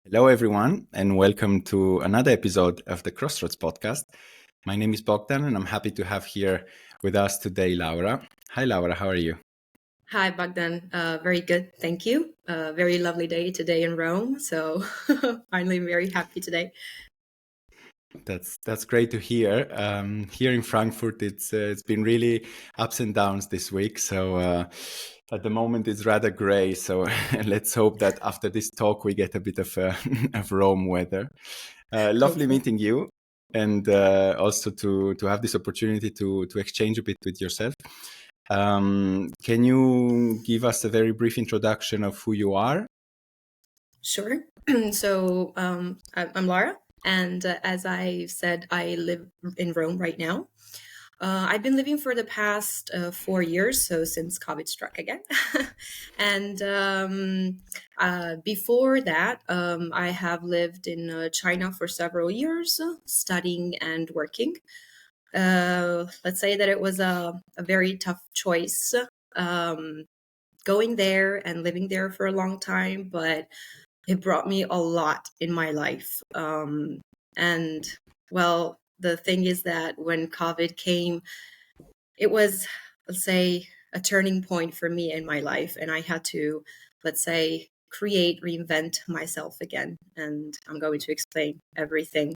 Hello, everyone, and welcome to another episode of the Crossroads podcast. My name is Bogdan, and I'm happy to have here with us today Laura. Hi, Laura. How are you? Hi, Bogdan. Very good. Thank you. Very lovely day today in Rome. So finally very happy today. That's great to hear. Here in Frankfurt, it's been really ups and downs this week. So at the moment, it's rather grey. So let's hope that after this talk, we get a bit of of Rome weather. Lovely Hopefully. meeting you, and also to have this opportunity to exchange a bit with yourself. Can you give us a very brief introduction of who you are? Sure. So I'm Laura. And as I said, I live in Rome right now. I've been living for the past 4 years, so since COVID struck again. And before that, I have lived in China for several years, studying and working. Let's say that it was a very tough choice going there and living there for a long time, but it brought me a lot in my life. And well, the thing is that when COVID came, it was, let's say, a turning point for me in my life. And I had to, let's say, reinvent myself again. And I'm going to explain everything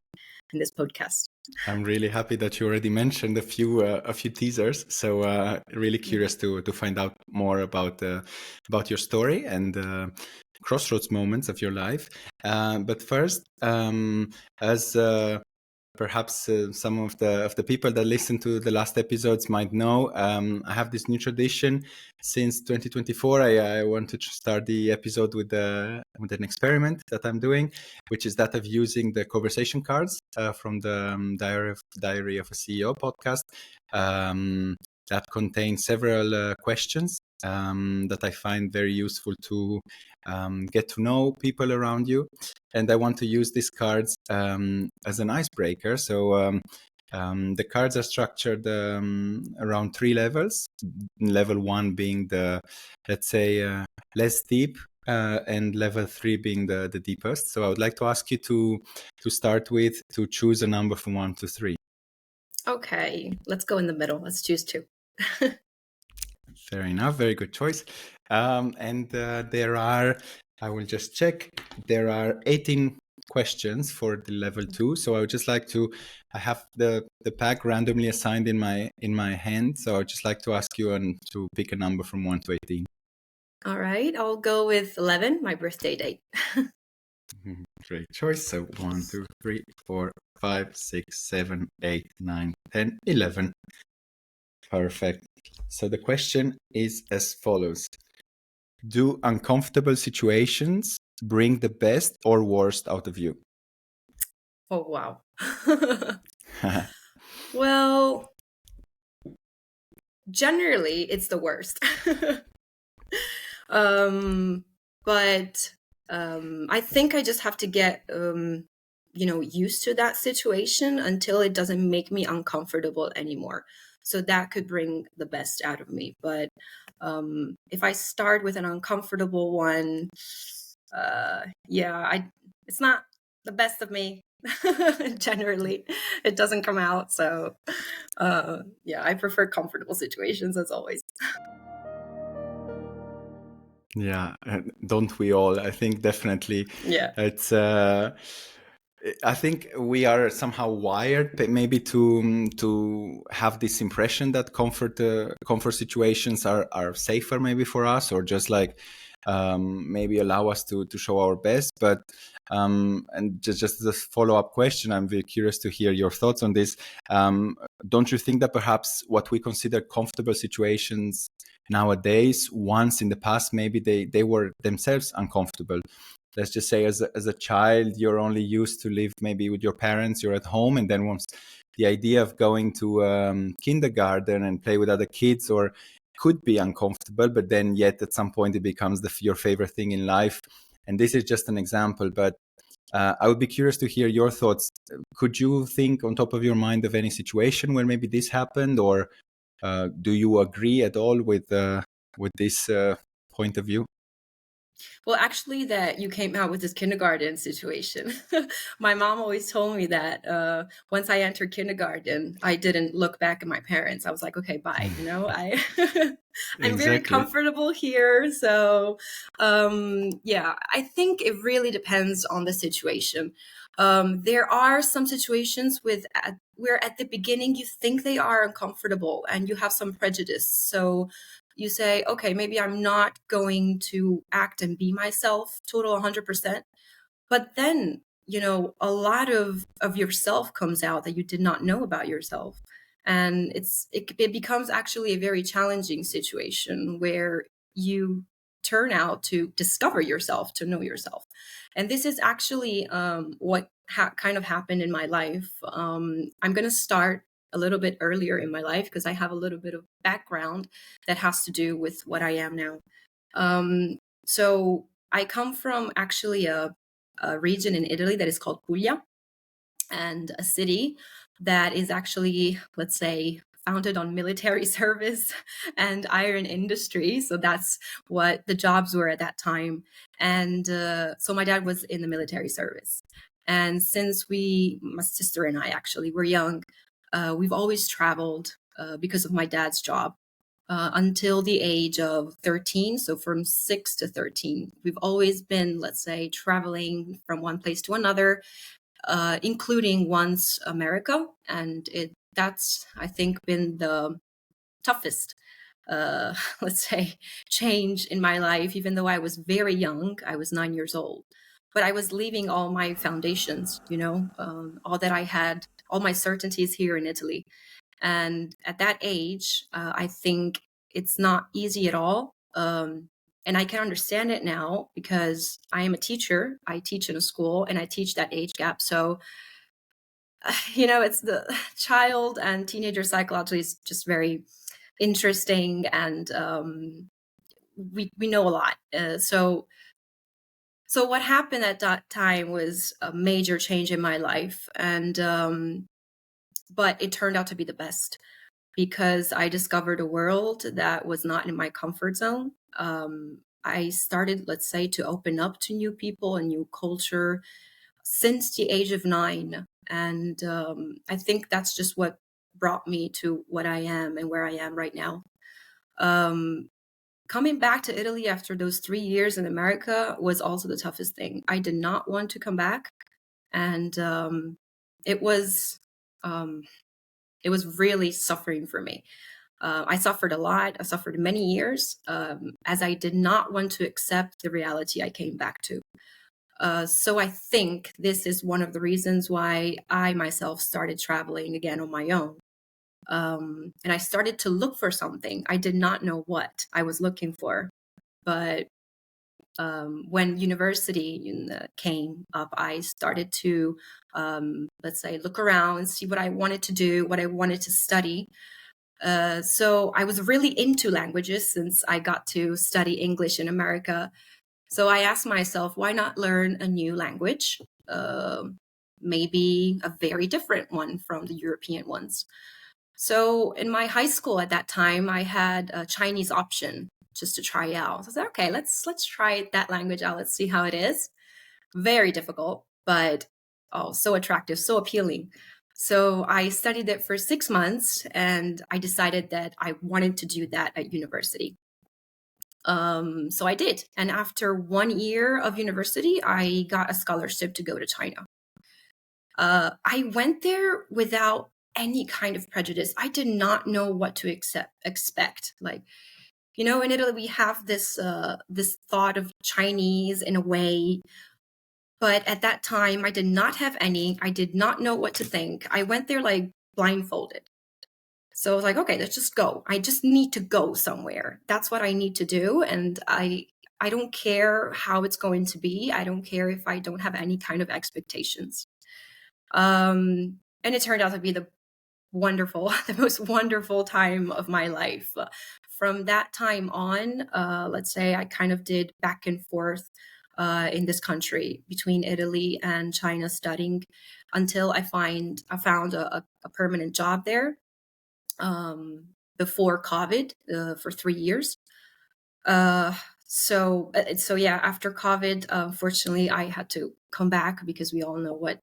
in this podcast. I'm really happy that you already mentioned a few teasers. So really curious to find out more about your story and crossroads moments of your life. But first, as perhaps some of the people that listen to the last episodes might know, I have this new tradition since 2024. I want to start the episode with an experiment that I'm doing, which is that of using the conversation cards from the Diary of a CEO podcast that contain several questions that I find very useful to get to know people around you. And I want to use these cards as an icebreaker. So the cards are structured around 3 levels. Level 1 being the, let's say, less deep, and level 3 being the deepest. So I would like to ask you to start with to choose a number from 1 to 3. Okay, let's go in the middle. Let's choose 2. Fair enough. Very good choice. And there are, I will just check, there are 18 questions for the level 2. So I would just like to, I have the pack randomly assigned in my hand. So I would just like to ask you to pick a number from 1 to 18. All right, I'll go with 11, my birthday date. Great choice. So 1, 2, 3, 4, 5, 6, 7, 8, 9, 10, 11. Perfect. So the question is as follows. Do uncomfortable situations bring the best or worst out of you? Oh, wow. Well, generally, it's the worst. But I think I just have to get, used to that situation until it doesn't make me uncomfortable anymore. So that could bring the best out of me. But if I start with an uncomfortable one, it's not the best of me. Generally, it doesn't come out. So I prefer comfortable situations as always. Yeah, don't we all? I think definitely. Yeah. It's. I think we are somehow wired, maybe to have this impression that comfort situations are safer, maybe for us, or just like maybe allow us to show our best. But and just as a follow up question, I'm very curious to hear your thoughts on this. Don't you think that perhaps what we consider comfortable situations nowadays, once in the past, maybe they were themselves uncomfortable? Let's just say as a child, you're only used to live maybe with your parents, you're at home, and then once the idea of going to kindergarten and play with other kids or could be uncomfortable, but then yet at some point it becomes your favorite thing in life. And this is just an example, but I would be curious to hear your thoughts. Could you think on top of your mind of any situation where maybe this happened, or do you agree at all with this point of view? Well, actually, that you came out with this kindergarten situation. My mom always told me that once I entered kindergarten, I didn't look back at my parents. I was like, okay, bye. You know, I I'm very Exactly. comfortable here. So, yeah, I think it really depends on the situation. There are some situations where at the beginning you think they are uncomfortable and you have some prejudice. So you say, okay, maybe I'm not going to act and be myself total 100%. But then, a lot of yourself comes out that you did not know about yourself. And it becomes actually a very challenging situation where you turn out to discover yourself, to know yourself. And this is actually what kind of happened in my life. I'm going to start a little bit earlier in my life because I have a little bit of background that has to do with what I am now. So I come from actually a region in Italy that is called Puglia, and a city that is actually, let's say, founded on military service and iron industry. So that's what the jobs were at that time. And so my dad was in the military service. And since my sister and I actually were young, we've always traveled because of my dad's job until the age of 13. So from 6 to 13, we've always been, let's say, traveling from one place to another, including once America. And that's, I think, been the toughest, let's say, change in my life, even though I was very young. I was 9 years old. But I was leaving all my foundations, all that I had, all my certainties here in Italy. And at that age, I think it's not easy at all. And I can understand it now because I am a teacher. I teach in a school and I teach that age gap. So, it's the child and teenager psychology is just very interesting. And we know a lot. So what happened at that time was a major change in my life. And, but it turned out to be the best because I discovered a world that was not in my comfort zone. I started, let's say, to open up to new people and new culture since the age of 9. And I think that's just what brought me to what I am and where I am right now. Um, Coming back to Italy after those 3 years in America was also the toughest thing. I did not want to come back. And it was. Um, it was really suffering for me. I suffered a lot. I suffered many years as I did not want to accept the reality I came back to. So I think this is one of the reasons why I myself started traveling again on my own. And I started to look for something. I did not know what I was looking for. But when university came up, I started to, let's say, look around, see what I wanted to do, what I wanted to study. So I was really into languages since I got to study English in America. So I asked myself, why not learn a new language? Maybe a very different one from the European ones. So in my high school at that time, I had a Chinese option just to try out. So I said, okay, let's try that language out. Let's see how it is. Very difficult, but oh, so attractive, so appealing. So I studied it for 6 months and I decided that I wanted to do that at university. So I did. And after 1 year of university, I got a scholarship to go to China. I went there without any kind of prejudice. I did not know what to expect. Like, in Italy, we have this thought of Chinese in a way, but at that time, I did not have any. I did not know what to think. I went there like blindfolded. So I was like, okay, let's just go. I just need to go somewhere. That's what I need to do. And I don't care how it's going to be. I don't care if I don't have any kind of expectations. And it turned out to be the most wonderful time of my life. From that time on, let's say I kind of did back and forth in this country between Italy and China studying until I found a permanent job there before COVID for 3 years. Uh, So yeah, after COVID, unfortunately, I had to come back because we all know what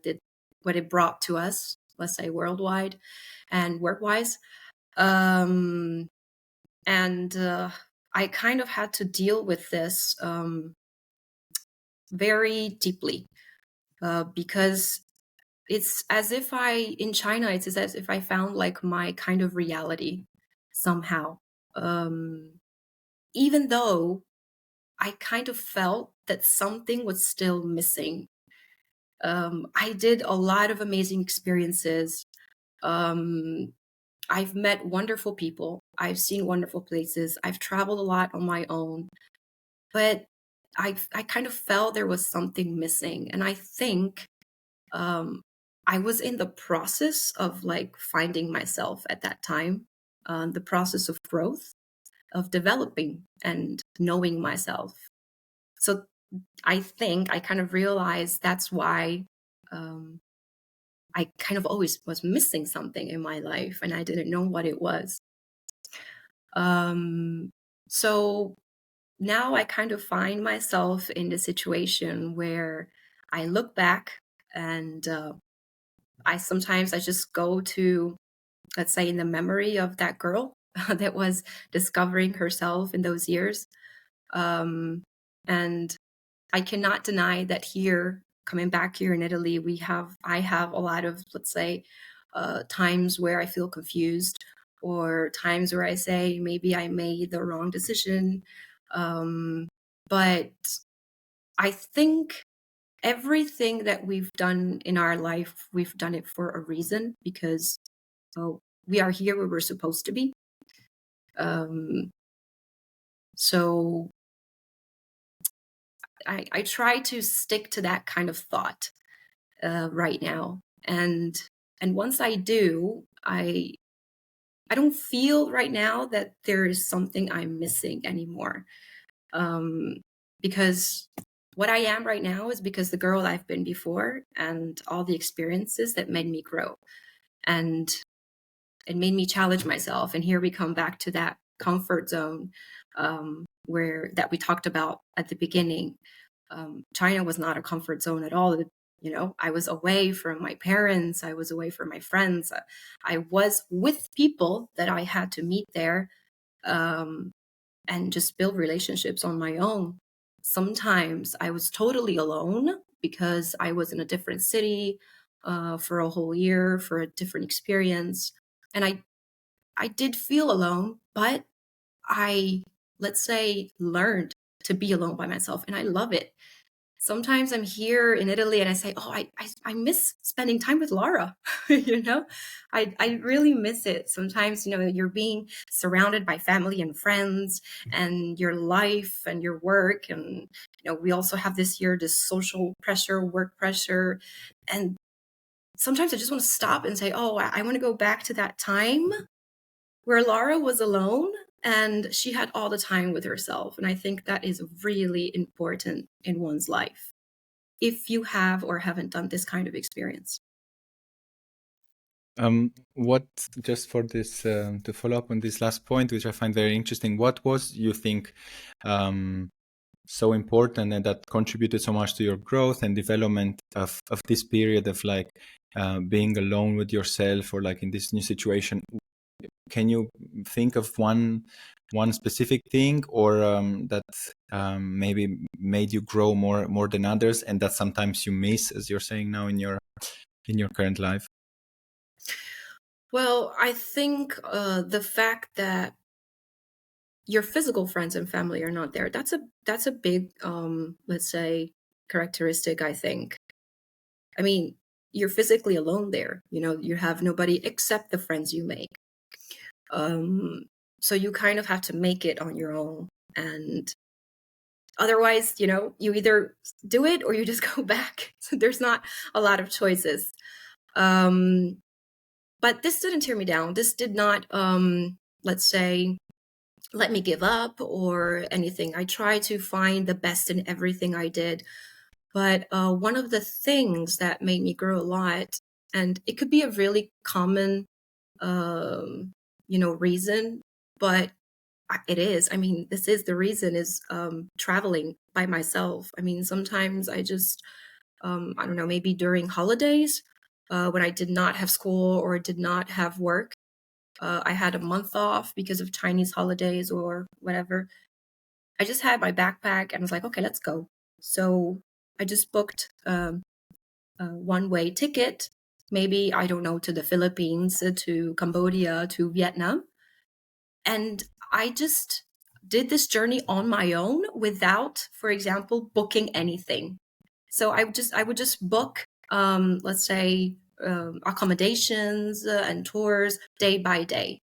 did what it brought to us, let's say worldwide and work wise. Um, and I kind of had to deal with this very deeply because it's as if in China, it's as if I found like my kind of reality somehow. Um, Even though I kind of felt that something was still missing. I did a lot of amazing experiences. Um, I've met wonderful people. I've seen wonderful places. I've traveled a lot on my own, but I kind of felt there was something missing, and I think um, I was in the process of like finding myself at that time, the process of growth, of developing and knowing myself. So I think I kind of realized that's why um, I kind of always was missing something in my life and I didn't know what it was. Um, so now I kind of find myself in the situation where I look back and I just go to, let's say, in the memory of that girl that was discovering herself in those years. Um, and I cannot deny that here, coming back here in Italy, I have a lot of, let's say, times where I feel confused, or times where I say maybe I made the wrong decision. Um, but I think everything that we've done in our life, we've done it for a reason because oh, we are here where we're supposed to be. Um, so I try to stick to that kind of thought right now. And once I do, I don't feel right now that there is something I'm missing anymore. Um, because what I am right now is because the girl I've been before and all the experiences that made me grow and it made me challenge myself. And here we come back to that comfort zone where that we talked about at the beginning. China was not a comfort zone at all. You know, I was away from my parents, I was away from my friends. I was with people that I had to meet there um, and just build relationships on my own. Sometimes I was totally alone because I was in a different city for a whole year for a different experience. And I did feel alone, but I, let's say, learned to be alone by myself, and I love it. Sometimes I'm here in Italy and I say, "Oh, I miss spending time with Laura." You know, I really miss it. Sometimes, you know, you're being surrounded by family and friends, and your life and your work, and you know, we also have this year this social pressure, work pressure, and sometimes I just want to stop and say, "Oh, I want to go back to that time where Laura was alone and she had all the time with herself." And I think that is really important in one's life if you have or haven't done this kind of experience. What just for this to follow up on this last point, which I find very interesting, what was you think um, so important and that contributed so much to your growth and development of this period of like being alone with yourself or like in this new situation? Can you think of one specific thing or that maybe made you grow more than others and that sometimes you miss, as you're saying now in your current life? Well, I think the fact that your physical friends and family are not there, that's a big let's say characteristic, I think. I mean, you're physically alone there. You know, you have nobody except the friends you make. Um so you kind of have to make it on your own. And otherwise, you know, you either do it or you just go back. So there's not a lot of choices. Um, but this didn't tear me down. This did not, let's say, let me give up or anything. I tried to find the best in everything I did. But one of the things that made me grow a lot, and it could be a really common, um, you know, reason, but It is. I mean, this is the reason is traveling by myself. I mean, sometimes I just, I don't know, maybe during holidays when I did not have school or did not have work, I had a month off because of Chinese holidays or whatever. I just had my backpack and was like, okay, let's go. So I just booked a one-way ticket, maybe, I don't know, to the Philippines, to Cambodia, to Vietnam. And I just did this journey on my own without, for example, booking anything. So I would just book, let's say, accommodations and tours day by day.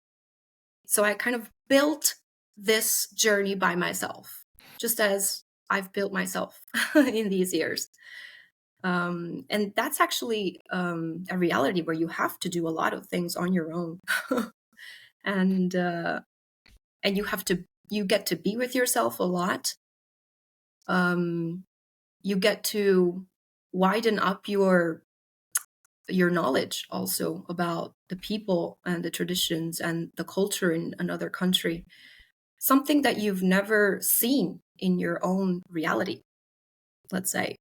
So I kind of built this journey by myself, just as I've built myself in these years. And that's actually a reality where you have to do a lot of things on your own, and you get to be with yourself a lot. Um, you get to widen up your knowledge also about the people and the traditions and the culture in another country, something that you've never seen in your own reality, let's say.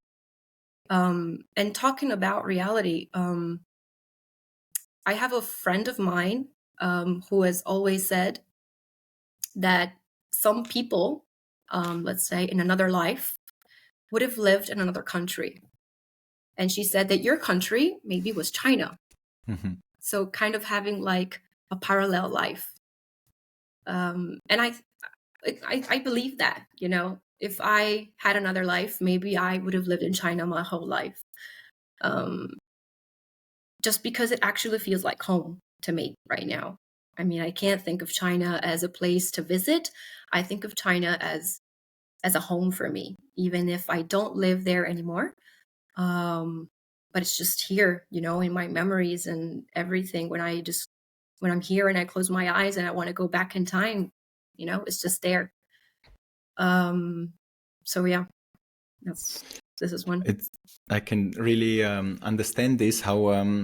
And talking about reality, I have a friend of mine who has always said that some people, let's say in another life, would have lived in another country. And she said that your country maybe was China. Mm-hmm. So kind of having like a parallel life. And I believe that, you know, if I had another life, maybe I would have lived in China my whole life. Just because it actually feels like home to me right now. I mean, I can't think of China as a place to visit. I think of China as a home for me, even if I don't live there anymore. But it's just here, you know, in my memories and everything. When I'm here and I close my eyes and I want to go back in time, you know, it's just there. So yeah, this is one. I can really understand this, how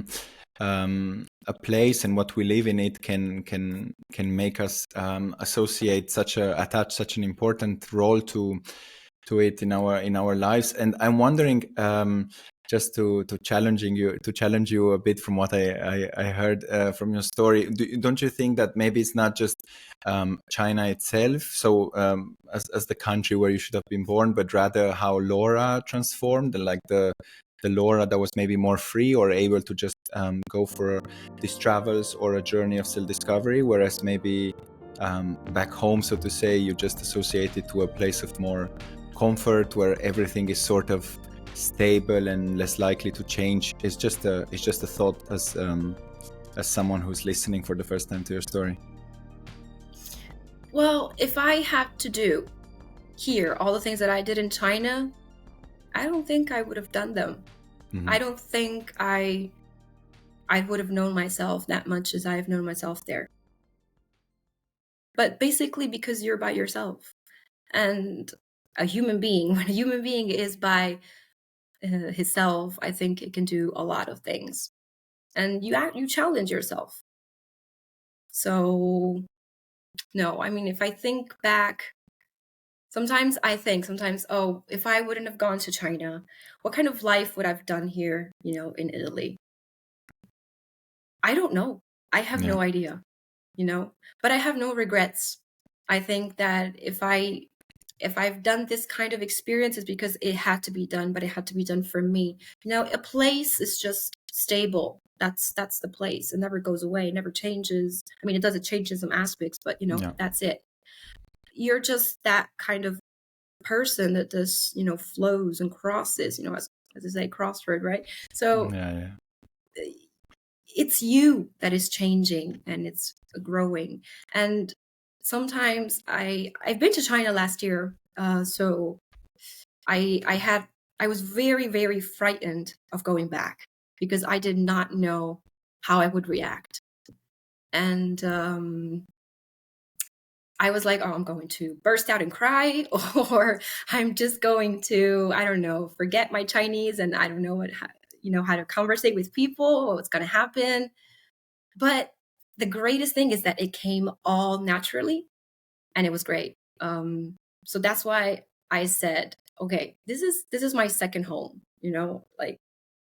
a place and what we live in it can make us associate attach such an important role to it in our lives. And I'm wondering, just to challenge you a bit from what I heard from your story. Don't you think that maybe it's not just China itself, so as the country where you should have been born, but rather how Laura transformed, and like the Laura that was maybe more free or able to just go for these travels or a journey of self-discovery, whereas maybe back home, so to say, you just associate it to a place of more comfort where everything is sort of stable and less likely to change. It's just a thought as someone who's listening for the first time to your story. Well, if I had to do here all the things that I did in China, I don't think I would have done them. Mm-hmm. I don't think I would have known myself that much as I've known myself there. But basically because you're by yourself. And a human being, when a human being is by himself, I think it can do a lot of things. And you challenge yourself. So no, I mean, if I think back, sometimes, oh, if I wouldn't have gone to China, what kind of life would I've done here, you know, in Italy? I don't know. I have no idea, you know, but I have no regrets. I think that if I've done this kind of experience, it's because it had to be done, but it had to be done for me. You know, a place is just stable. That's the place. It never goes away. It never changes. I mean, it does, it changes some aspects, but you know, that's it. You're just that kind of person that just, you know, flows and crosses, you know, as I say, crossroad, right? So it's you that is changing and it's growing. And sometimes I've been to China last year, so I was very, very frightened of going back because I did not know how I would react. And I was like, oh, I'm going to burst out and cry, or I'm just going to, I don't know, forget my Chinese and I don't know how to conversate with people, what's going to happen. But the greatest thing is that it came all naturally. and it was great. So that's why I said, okay, this is my second home. Like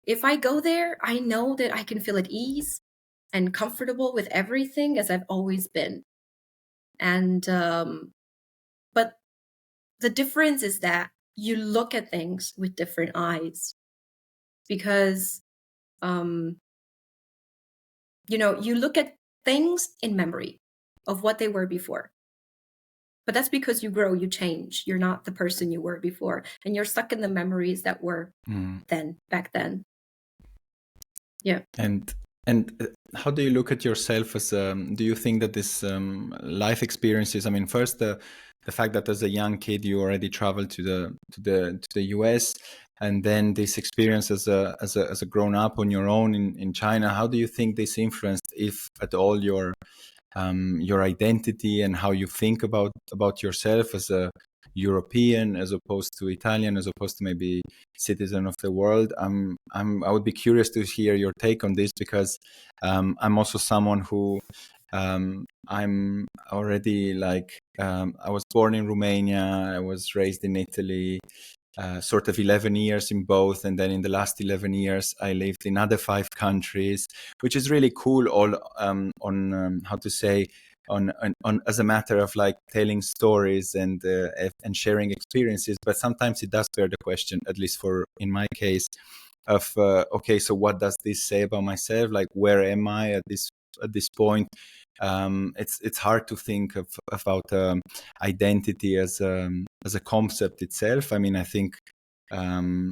if I go there, I know that I can feel at ease and comfortable with everything as I've always been. And but the difference is that you look at things with different eyes because um, you look at things in memory of what they were before. But that's because you grow, you change. You're not the person you were before, and you're stuck in the memories that were back then. Yeah. And how do you look at yourself as do you think that this life experiences, I mean, first the fact that as a young kid you already traveled to the US, and then this experience as a grown up on your own in China, how do you think this influenced, if at all, your identity and how you think about yourself as a European as opposed to Italian, as opposed to maybe citizen of the world? I would be curious to hear your take on this, because I'm also someone who I'm already like I was born in Romania, I was raised in Italy, sort of 11 years in both, and then in the last 11 years I lived in other 5 countries, which is really cool, all on how to say, on as a matter of like telling stories and sharing experiences. But sometimes it does bear the question, at least for in my case, of okay, so what does this say about myself? Like, where am I at this point? It's hard to think about identity as a concept itself. I mean, I think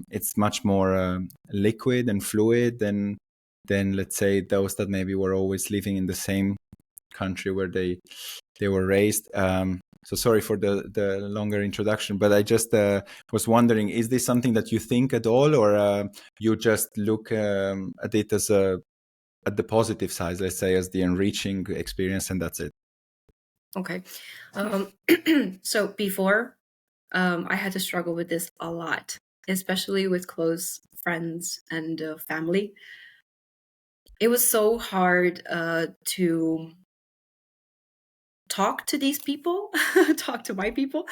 it's much more liquid and fluid than let's say those that maybe were always living in the same country where they were raised. So sorry for the longer introduction, but I just was wondering, is this something that you think at all, or you just look at it as at the positive side, let's say, as the enriching experience, and that's it? Okay. So before, I had to struggle with this a lot, especially with close friends and family. It was so hard to talk to these people, talk to my people,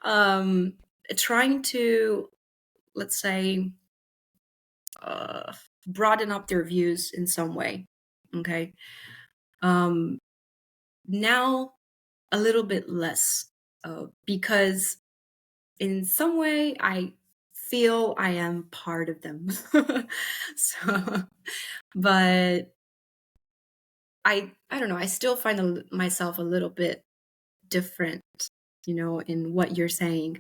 um, trying to, let's say, uh, broaden up their views in some way. Okay. Um, Now, a little bit less, because in some way I feel I am part of them. So, but I don't know. I still find myself a little bit different, in what you're saying,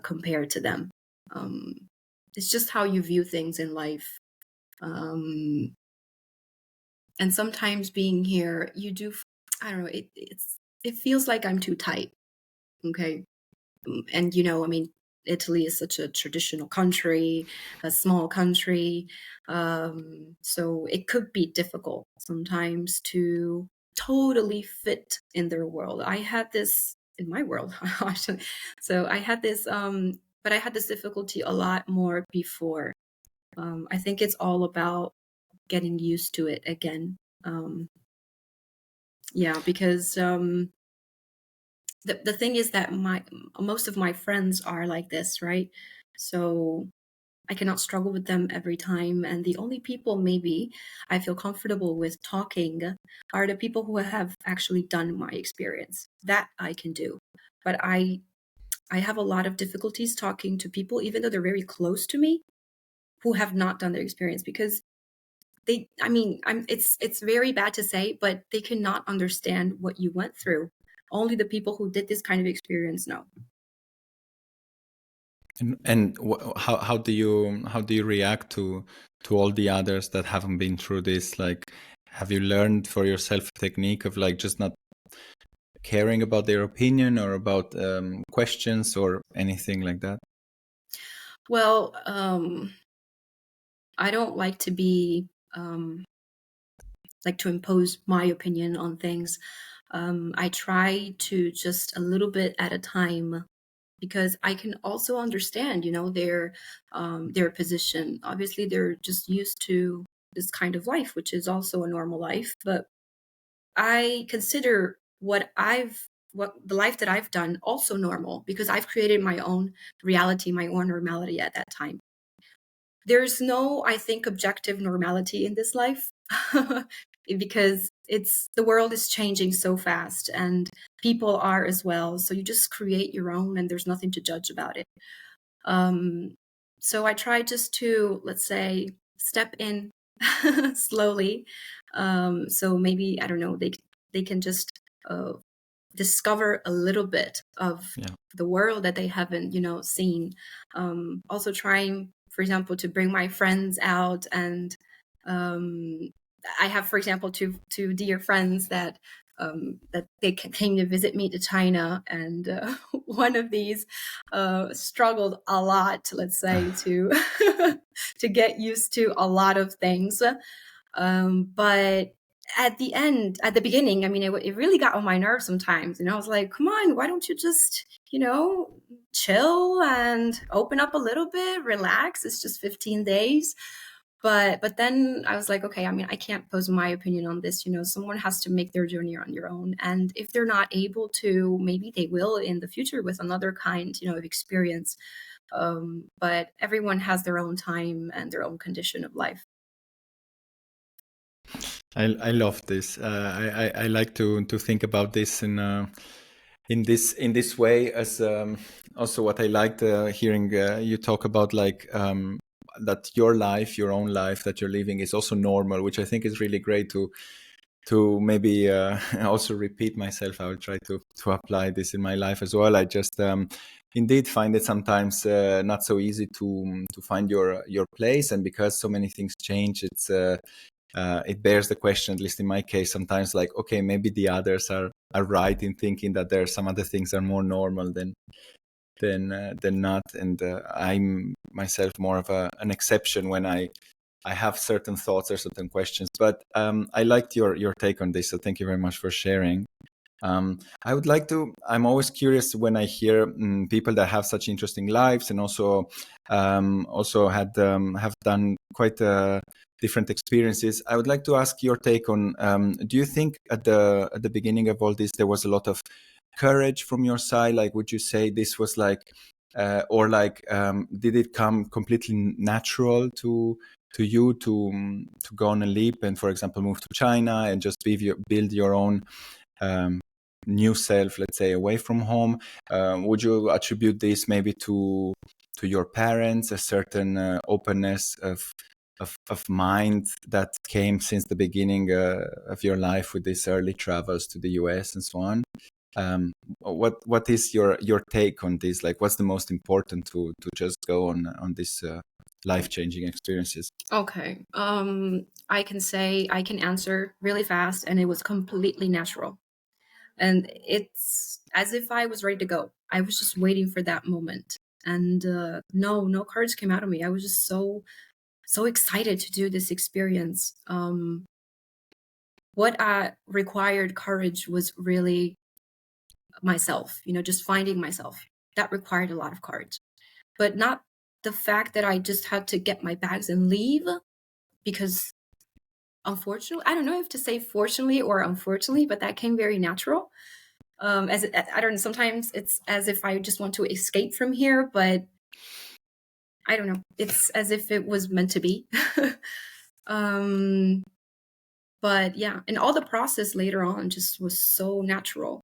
compared to them. Um, it's just how you view things in life. Um, and sometimes being here, you do. I don't know. It feels like I'm too tight. Okay. And I mean, Italy is such a traditional country, a small country, so it could be difficult sometimes to totally fit in their world. I had this in my world. So I had this, but I had this difficulty a lot more before. I think it's all about getting used to it again. Yeah, because the thing is that most of my friends are like this, right? So I cannot struggle with them every time, and the only people maybe I feel comfortable with talking are the people who have actually done my experience. That I can do. But I have a lot of difficulties talking to people, even though they're very close to me, who have not done their experience, because I mean, it's very bad to say, but they cannot understand what you went through. Only the people who did this kind of experience know. And how do you react to all the others that haven't been through this? Like, have you learned for yourself a technique of like just not caring about their opinion or about questions or anything like that? Well, I don't like to be like to impose my opinion on things. I try to just a little bit at a time, because I can also understand, their position. Obviously, they're just used to this kind of life, which is also a normal life. But I consider what the life that I've done also normal, because I've created my own reality, my own normality at that time. There's no, I think, objective normality in this life because the world is changing so fast, and people are as well. So you just create your own, and there's nothing to judge about it. Um, so I try just to, let's say, step in slowly. So maybe, I don't know, they can just uh, discover a little bit of Yeah. the world that they haven't, seen. Also trying, for example, to bring my friends out, and um, I have, for example, two dear friends that they came to visit me to China, and one of these struggled a lot, let's say, to to get used to a lot of things. But at the beginning, I mean, it really got on my nerves sometimes. I was like, come on, why don't you just, chill and open up a little bit, relax? It's just 15 days. But then I was like, okay, I mean, I can't pose my opinion on this. Someone has to make their journey on your own. And if they're not able to, maybe they will in the future with another kind, of experience. But everyone has their own time and their own condition of life. I love this. I like to think about this in this way, as also what I liked hearing you talk about, like that your life, your own life that you're living, is also normal, which I think is really great to maybe also repeat myself. I will try to apply this in my life as well. I just indeed find it sometimes not so easy to find your place, and because so many things change, it bears the question, at least in my case, sometimes, like, okay, maybe the others are right in thinking that there are some other things are more normal than not, and I'm myself more of an exception when I have certain thoughts or certain questions. But I liked your take on this, so thank you very much for sharing. I would like to. I'm always curious when I hear people that have such interesting lives, and also have done quite different experiences. I would like to ask your take on. Do you think at the beginning of all this there was a lot of courage from your side? Like, would you say this was like, or like, did it come completely natural to you to go on a leap and, for example, move to China and just build your own um, new self, let's say, away from home? Would you attribute this maybe to your parents, a certain openness of mind that came since the beginning of your life with these early travels to the US and so on? What is your take on this? Like, what's the most important to just go on this life-changing experiences? Okay. I can say I can answer really fast, and it was completely natural. And it's as if I was ready to go. I was just waiting for that moment. And no courage came out of me. I was just so excited to do this experience. What required courage was really myself, just finding myself. That required a lot of courage. But not the fact that I just had to get my bags and leave, because unfortunately, I don't know if to say fortunately or unfortunately, but that came very natural. I don't know, sometimes it's as if I just want to escape from here, but I don't know, it's as if it was meant to be. um, but yeah, and all the process later on just was so natural.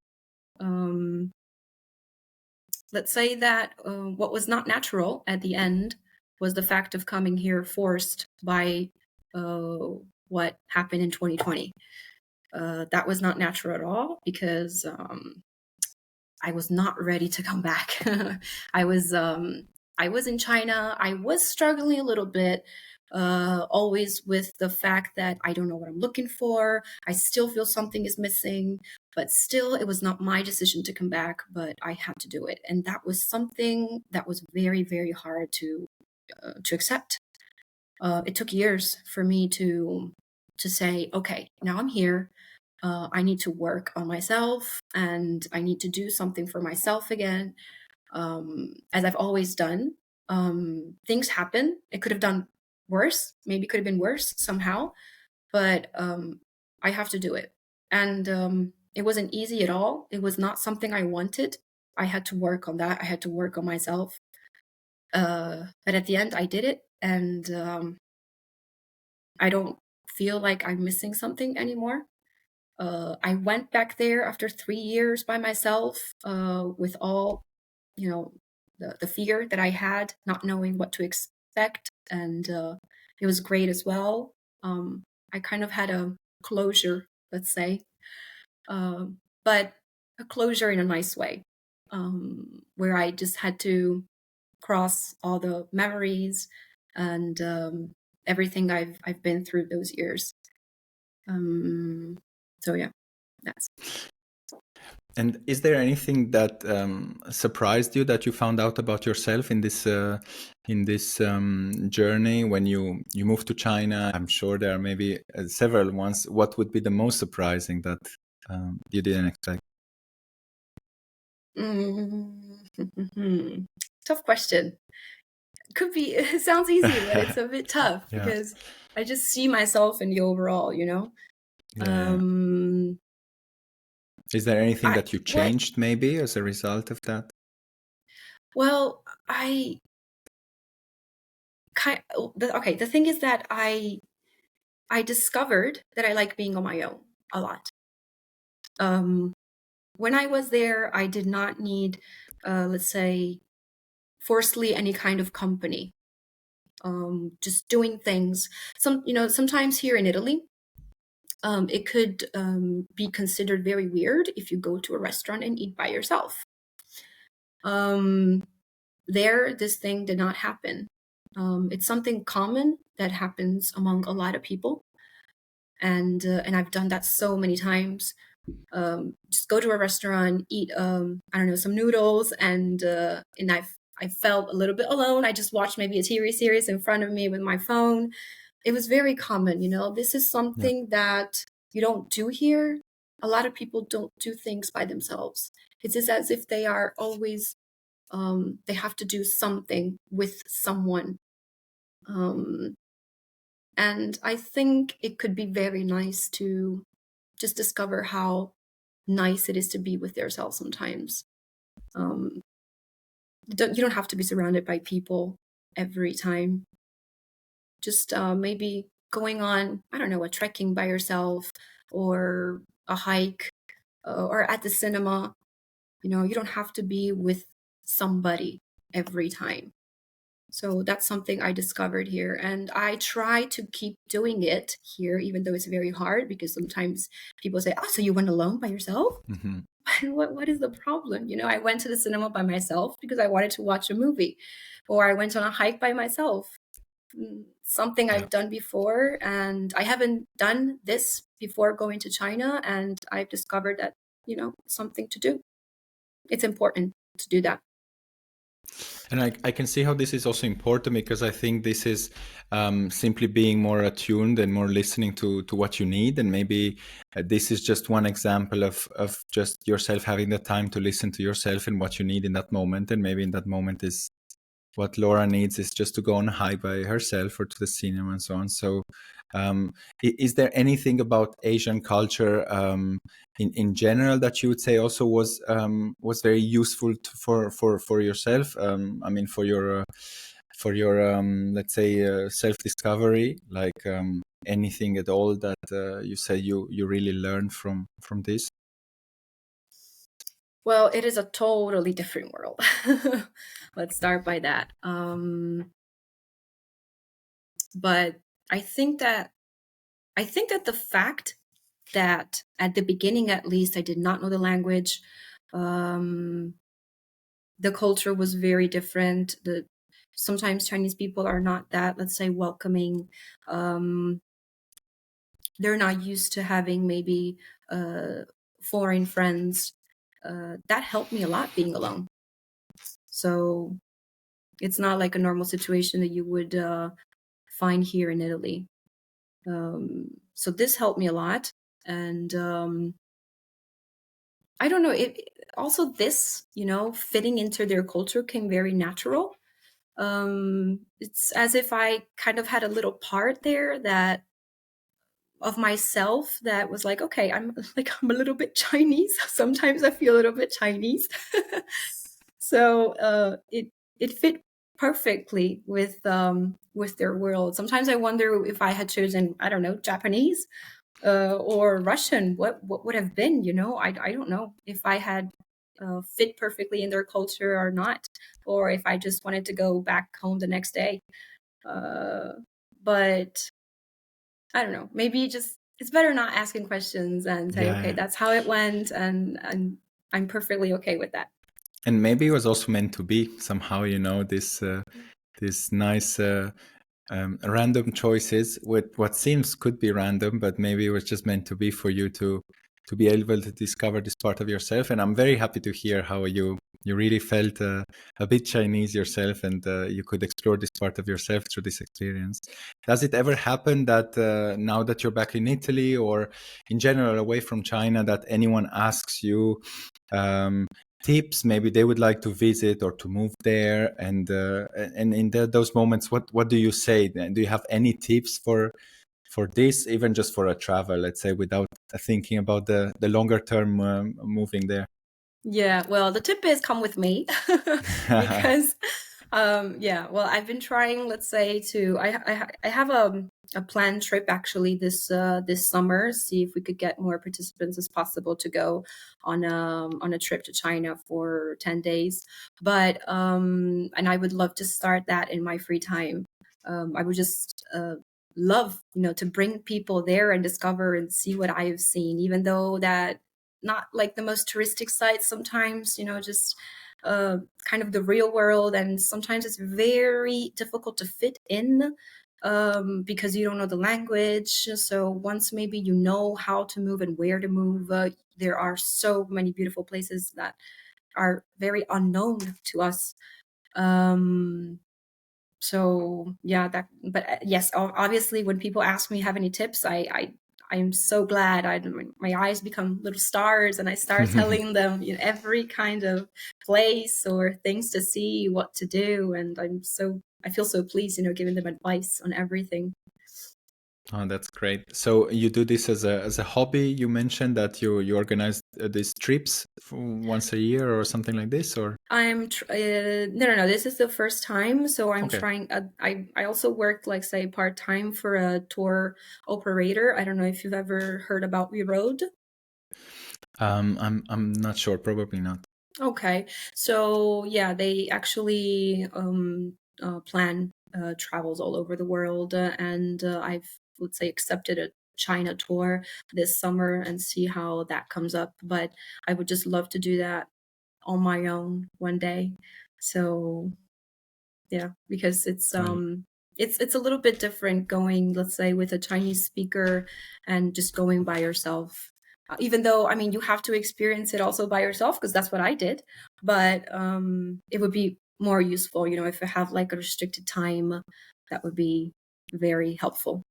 Um, let's say that what was not natural at the end was the fact of coming here forced by uh, what happened in 2020. That was not natural at all, because I was not ready to come back. I was I was in China. I was struggling a little bit, always with the fact that I don't know what I'm looking for. I still feel something is missing, but still, it was not my decision to come back, but I had to do it, and that was something that was very, very hard to accept. It took years for me to say, okay, now I'm here. I need to work on myself, and I need to do something for myself again, as I've always done. Things happen. It could have done worse. Maybe it could have been worse somehow, but I have to do it. And It wasn't easy at all. It was not something I wanted. I had to work on that. I had to work on myself. But at the end, I did it, and I don't feel like I'm missing something anymore. I went back there after 3 years by myself, with all, you know, the fear that I had, not knowing what to expect, and it was great as well. I kind of had a closure, let's say, but a closure in a nice way, where I just had to cross all the memories and everything I've been through those years. Um, so yeah, that's. And is there anything that surprised you that you found out about yourself in this journey when you moved to China? I'm sure there are maybe several ones. What would be the most surprising that you didn't expect? Tough question. Could be. It sounds easy, but it's a bit tough Yeah, because I just see myself in the overall. yeah. Um, Is there anything I that you what? changed maybe as a result of that? Well, okay. The thing is that I discovered that I like being on my own a lot. Um, when I was there, I did not need, let's say, forcefully any kind of company. Just doing things. Sometimes here in Italy, it could be considered very weird if you go to a restaurant and eat by yourself. Um, there, this thing did not happen. It's something common that happens among a lot of people, and I've done that so many times. Just go to a restaurant, eat I don't know, some noodles, and I felt a little bit alone. I just watched maybe a TV series in front of me with my phone. It was very common. This is Yeah. something that you don't do here. A lot of people don't do things by themselves. It's just as if they are always they have to do something with someone. Um, and I think it could be very nice to just discover how nice it is to be with yourself sometimes. Um, you don't have to be surrounded by people every time. Just maybe going on, I don't know, a trekking by yourself or a hike or at the cinema. You don't have to be with somebody every time. So that's something I discovered here. And I try to keep doing it here, even though it's very hard because sometimes people say, oh, so you went alone by yourself? Hmm. What is the problem? I went to the cinema by myself because I wanted to watch a movie, or I went on a hike by myself. Something Yeah. I've done before, and I haven't done this before going to China, and I've discovered that, something to do. It's important to do that. And I can see how this is also important because I think this is simply being more attuned and more listening to what you need. And maybe this is just one example of just yourself having the time to listen to yourself and what you need in that moment. And maybe in that moment is what Laura needs is just to go on a hike by herself or to the cinema and so on. So is there anything about Asian culture in general that you would say also was very useful for yourself? I mean, for your let's say self discovery, like anything at all that you say you really learned from this? Well, it is a totally different world. Let's start by that. But I think that the fact that at the beginning, at least, I did not know the language. Um, the culture was very different. Sometimes Chinese people are not that, let's say, welcoming. Um, they're not used to having maybe foreign friends. That helped me a lot being alone. So it's not like a normal situation that you would find here in Italy. So this helped me a lot, and I don't know. It also this, fitting into their culture came very natural. It's as if I kind of had a little part there that of myself that was like, okay, I'm a little bit Chinese. Sometimes I feel a little bit Chinese. So it fit perfectly with their world. Sometimes I wonder if I had chosen, I don't know, Japanese or Russian, what would have been, you know? I don't know if I had fit perfectly in their culture or not, or if I just wanted to go back home the next day. Uh, but I don't know. Maybe just it's better not asking questions and say, okay, Yeah. that's how it went, and I'm perfectly okay with that. And maybe it was also meant to be somehow, you know, this nice random choices with what seems could be random, but maybe it was just meant to be for you to be able to discover this part of yourself. And I'm very happy to hear how you really felt a bit Chinese yourself, and you could explore this part of yourself through this experience. Does it ever happen that now that you're back in Italy, or in general away from China, that anyone asks you um, tips, maybe they would like to visit or to move there, and in those moments, what do you say? Do you have any tips for this, even just for a travel, let's say, without thinking about the longer term moving there? Yeah, well, the tip is come with me because yeah, well, I've been trying, let's say, to I have a planned trip actually this summer, see if we could get more participants as possible to go on a trip to China for 10 days. But and I would love to start that in my free time. I would just love, you know, to bring people there and discover and see what I have seen, even though that not like the most touristic sites sometimes, you know, just kind of the real world. And sometimes it's very difficult to fit in because you don't know the language. So once maybe you know how to move and where to move, there are so many beautiful places that are very unknown to us. Um, so yeah, that. But yes, obviously, when people ask me have any tips, I'm so glad. My eyes become little stars, and I start telling them, you know, every kind of place or things to see, what to do, and I feel so pleased, you know, giving them advice on everything. Oh, that's great. So you do this as a hobby. You mentioned that you organize these trips once a year or something like this, or No. This is the first time, so I'm okay. trying. I also worked like say part time for a tour operator. I don't know if you've ever heard about We Road. I'm not sure. Probably not. Okay. So yeah, they actually plan travels all over the world, and I've, let's say, accepted a China tour this summer and see how that comes up. But I would just love to do that on my own one day. So yeah, because Well, it's a little bit different going, let's say, with a Chinese speaker and just going by yourself. Even though, I mean, you have to experience it also by yourself because that's what I did. But it would be more useful, you know, if you have like a restricted time, that would be very helpful.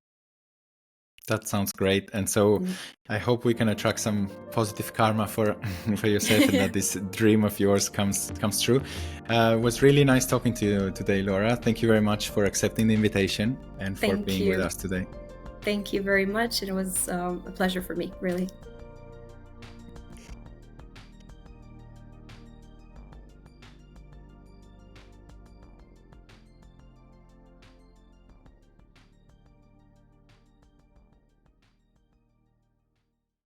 that sounds great. And so Mm. I hope we can attract some positive karma for for yourself, and that this dream of yours comes true. It was really nice talking to you today, Laura. Thank you very much for accepting the invitation and for Thank being with you. us today. Thank you very much. It was a pleasure for me, really.